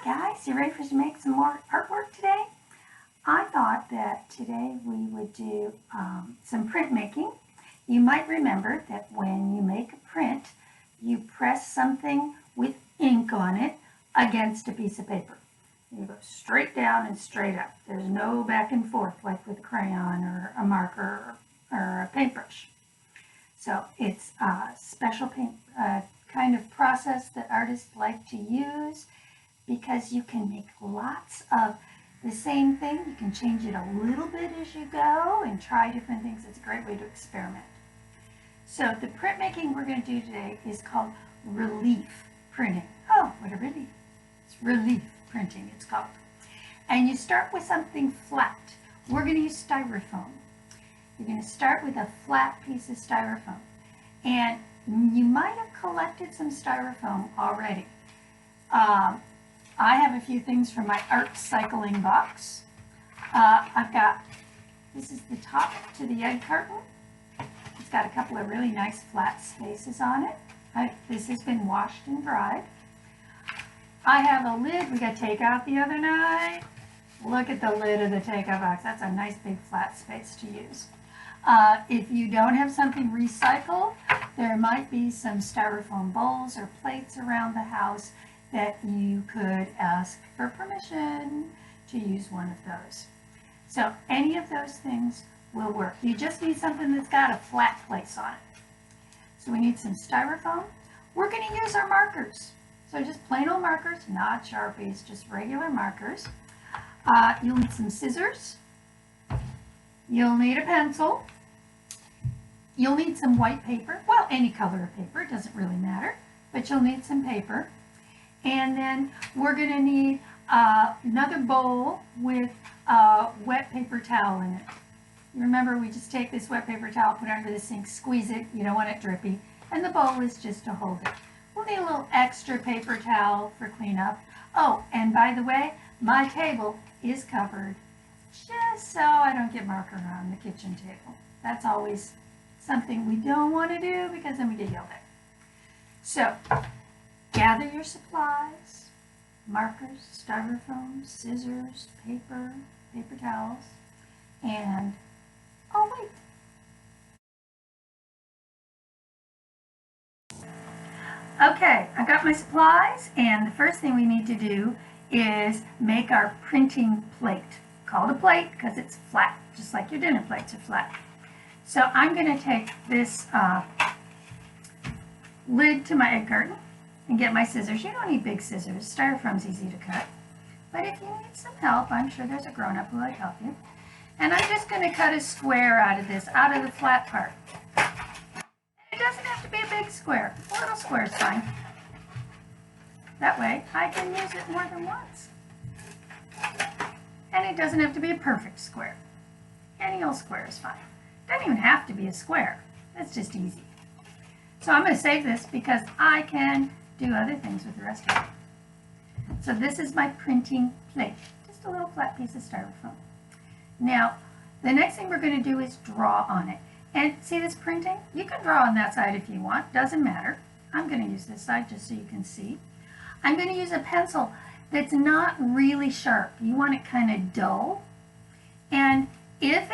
guys, you ready for to make some more artwork today? I thought that today we would do some printmaking. You might remember that when you make a print, you press something with ink on it against a piece of paper. You go straight down and straight up. There's no back and forth like with a crayon or a marker or a paintbrush. So it's a special kind of process that artists like to use because you can make lots of the same thing. You can change it a little bit as you go and try different things. It's a great way to experiment. So the printmaking we're going to do today is called relief printing. Oh, what a relief. It's relief printing, it's called. And you start with something flat. We're going to use styrofoam. You're going to start with a flat piece of styrofoam. And you might have collected some styrofoam already. I have a few things from my art cycling box. I've got, this is the top to the egg carton. It's got a couple of really nice flat spaces on it. This has been washed and dried. I have a lid we got takeout the other night. Look at the lid of the takeout box. That's a nice big flat space to use. If you don't have something recycled, there might be some styrofoam bowls or plates around the house that you could ask for permission to use one of those. So any of those things will work. You just need something that's got a flat place on it. So we need some styrofoam. We're going to use our markers. So just plain old markers, not Sharpies, just regular markers. You'll need some scissors. You'll need a pencil. You'll need some white paper. Well, any color of paper, it doesn't really matter. But you'll need some paper. And then we're going to need another bowl with a wet paper towel in it. You remember, we just take this wet paper towel, put it under the sink, squeeze it. You don't want it drippy. And the bowl is just to hold it. We'll need a little extra paper towel for cleanup. Oh, and by the way, my table is covered just so I don't get marker on the kitchen table. That's always something we don't want to do because then we get yelled at. So, gather your supplies, markers, styrofoam, scissors, paper, paper towels, and, oh wait. Okay, I got my supplies, and the first thing we need to do is make our printing plate. Called a plate because it's flat, just like your dinner plates are flat. So I'm going to take this lid to my egg carton and get my scissors. You don't need big scissors. Styrofoam's easy to cut. But if you need some help, I'm sure there's a grown-up who will help you. And I'm just going to cut a square out of this, out of the flat part. It doesn't have to be a big square. A little square is fine. That way, I can use it more than once. And it doesn't have to be a perfect square. Any old square is fine. It doesn't even have to be a square. That's just easy. So I'm going to save this because I can do other things with the rest of it. So this is my printing plate. Just a little flat piece of styrofoam. Now, the next thing we're going to do is draw on it. And see this printing? You can draw on that side if you want. Doesn't matter. I'm going to use this side just so you can see. I'm going to use a pencil that's not really sharp. You want it kind of dull. And if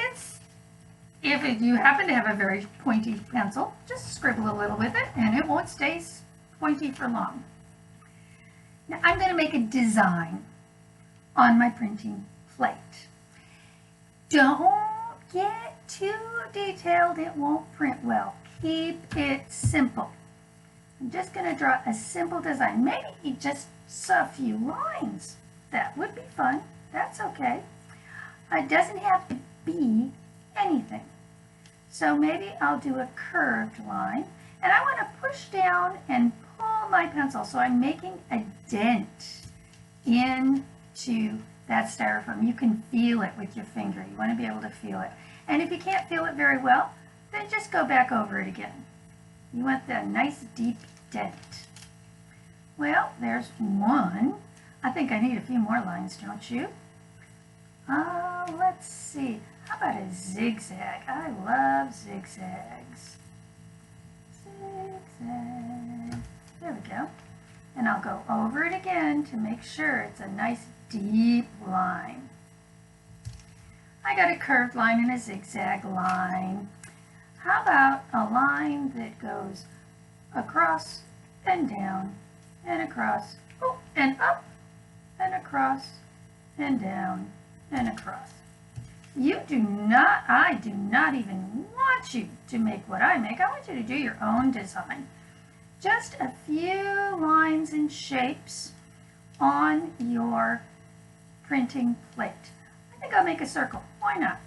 you happen to have a very pointy pencil, just scribble a little with it and it won't stay pointy for long. Now I'm going to make a design on my printing plate. Don't get too detailed, it won't print well. Keep it simple. I'm just going to draw a simple design. Maybe just a few lines. That would be fun. That's okay. It doesn't have to be anything. So maybe I'll do a curved line. And I want to push down and pull my pencil. So I'm making a dent into that styrofoam. You can feel it with your finger. You want to be able to feel it. And if you can't feel it very well, then just go back over it again. You want that nice deep dent. Well, there's one. I think I need a few more lines, don't you? Let's see. How about a zigzag? I love zigzags. Zigzag. There we go. And I'll go over it again to make sure it's a nice deep line. I got a curved line and a zigzag line. How about a line that goes across and down and across, oh, and up and across and down and across. I do not even want you to make what I make. I want you to do your own design. Just a few lines and shapes on your printing plate. I think I'll make a circle. Why not?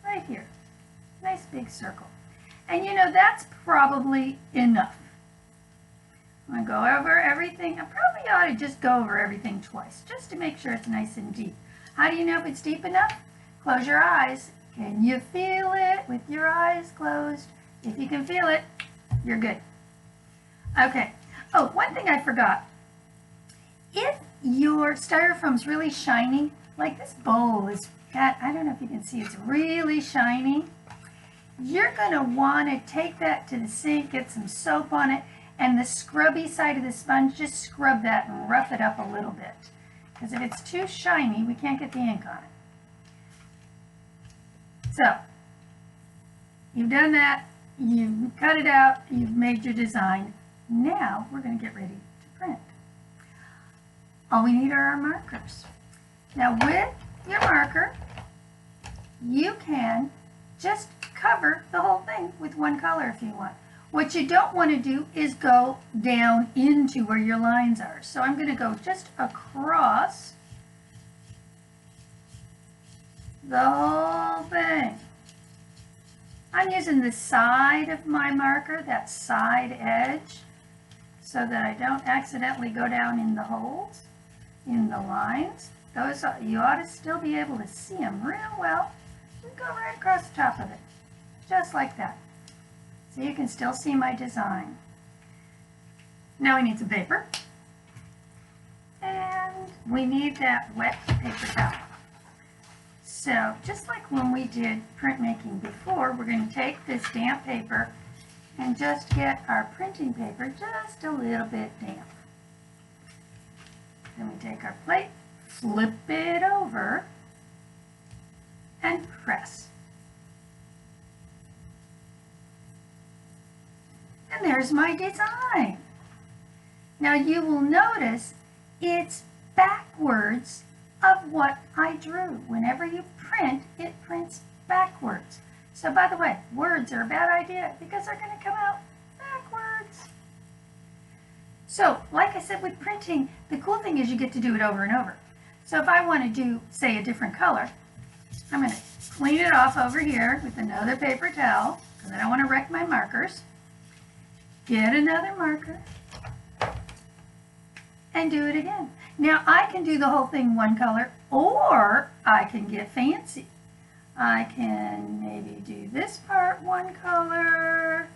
Right here. Nice big circle. And you know, that's probably enough. I'm going to go over everything. I probably ought to just go over everything twice, just to make sure it's nice and deep. How do you know if it's deep enough? Close your eyes. Can you feel it with your eyes closed? If you can feel it, you're good. Okay. Oh, one thing I forgot. If your styrofoam's really shiny, like this bowl is, I don't know if you can see, it's really shiny. You're going to want to take that to the sink, get some soap on it, and the scrubby side of the sponge, just scrub that and rough it up a little bit. Because if it's too shiny, we can't get the ink on it. So, you've done that, you've cut it out, you've made your design. Now, we're going to get ready to print. All we need are our markers. Now, with your marker, you can just cover the whole thing with one color if you want. What you don't want to do is go down into where your lines are. So I'm going to go just across the whole thing. I'm using the side of my marker, that side edge, so that I don't accidentally go down in the holes, in the lines. Those, you ought to still be able to see them real well. You go right across the top of it, just like that. So you can still see my design. Now we need some paper. And we need that wet paper towel. So just like when we did printmaking before, we're going to take this damp paper and just get our printing paper just a little bit damp. Then we take our plate, flip it over, and press. And there's my design. Now you will notice it's backwards of what I drew. Whenever you print, it prints backwards. So by the way, words are a bad idea because they're going to come out backwards. So like I said with printing, the cool thing is you get to do it over and over. So if I want to do, say, a different color, I'm going to clean it off over here with another paper towel because I don't want to wreck my markers. Get another marker and do it again. Now I can do the whole thing one color, or I can get fancy. I can maybe do this part one color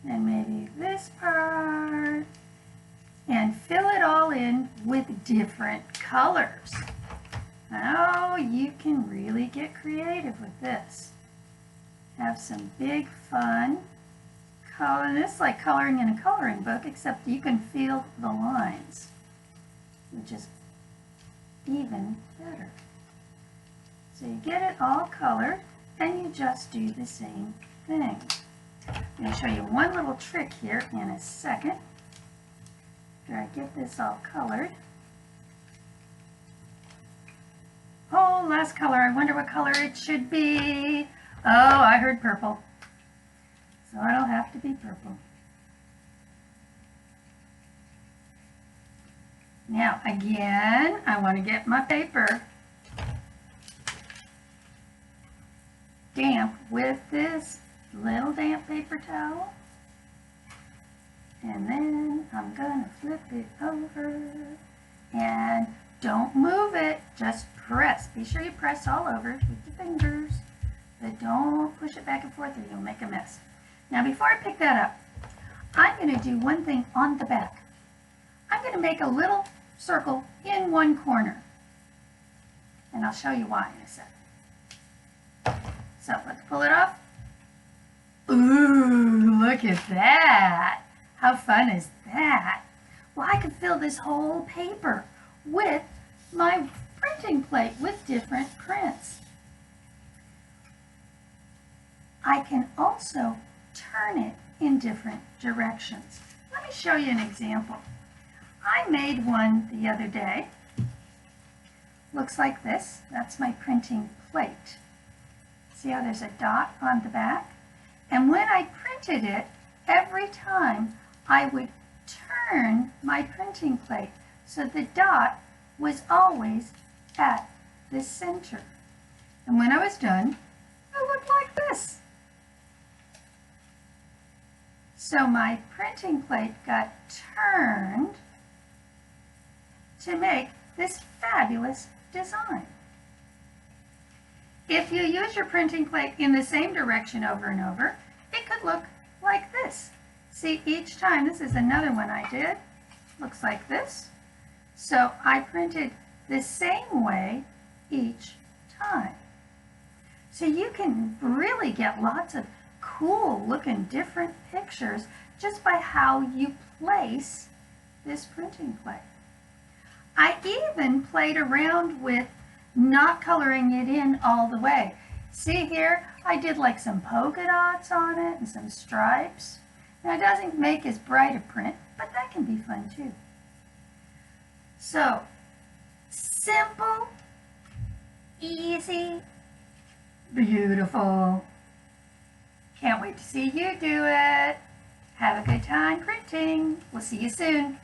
and maybe this part and fill it all in with different colors. Now you can really get creative with this. Have some big fun. And this is like coloring in a coloring book, except you can feel the lines, which is even better. So you get it all colored, and you just do the same thing. I'm going to show you one little trick here in a second. After I get this all colored. Oh, last color. I wonder what color it should be. Oh, I heard purple. So it'll have to be purple. Now again, I want to get my paper damp with this little damp paper towel. And then I'm going to flip it over. And don't move it, just press. Be sure you press all over with your fingers. But don't push it back and forth or you'll make a mess. Now before I pick that up, I'm going to do one thing on the back. I'm going to make a little circle in one corner. And I'll show you why in a second. So let's pull it off. Ooh, look at that. How fun is that? Well, I could fill this whole paper with my printing plate with different prints. I can also turn it in different directions. Let me show you an example. I made one the other day. Looks like this. That's my printing plate. See how there's a dot on the back? And when I printed it, every time I would turn my printing plate so the dot was always at the center. And when I was done, it looked like this. So my printing plate got turned to make this fabulous design. If you use your printing plate in the same direction over and over, it could look like this. See, each time, this is another one I did, looks like this. So I printed the same way each time. So you can really get lots of cool looking different pictures just by how you place this printing plate. I even played around with not coloring it in all the way. See here, I did like some polka dots on it and some stripes. Now it doesn't make as bright a print, but that can be fun too. So, simple, easy, beautiful. Can't wait to see you do it. Have a good time printing. We'll see you soon.